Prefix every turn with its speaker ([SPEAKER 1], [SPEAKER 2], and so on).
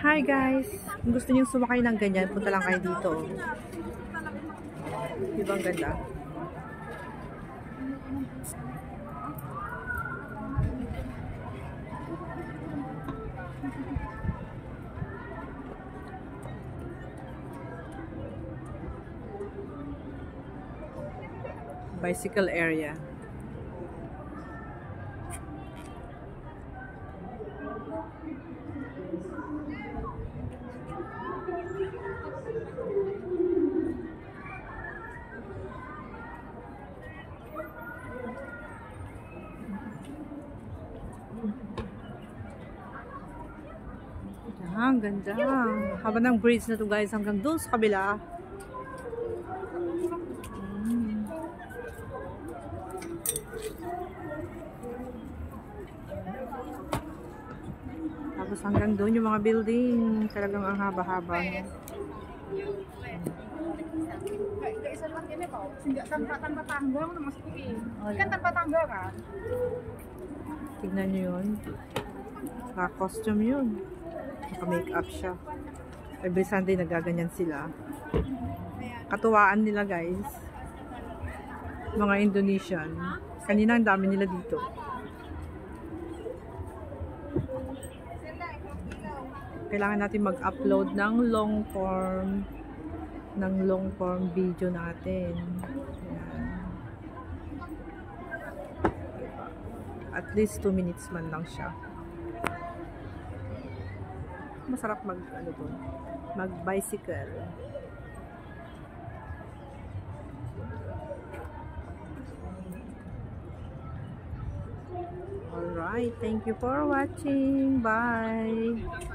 [SPEAKER 1] Hi guys! Kung gusto niyo sumakay ng ganyan, punta lang kayo dito. Diba ang ganda? Bicycle area. Ang ganda. Haba ng bridge na to guys hanggang doon sa kabila. Tapos hanggang doon yung mga building. Talagang ang haba-haba.
[SPEAKER 2] Tanpa tangga mo naman kan tanpa tangga kan.
[SPEAKER 1] Tignan nyo yun. Naka-costume yun. Naka-makeup siya. Every Sunday nagaganyan sila. Katuwaan nila guys. Mga Indonesian. Kanina ang dami nila dito. Kailangan natin mag-upload ng long form video natin. Ayan. At least 2 minutes man lang siya. Masarap mag-bicycle. Alright, thank you for watching. Bye!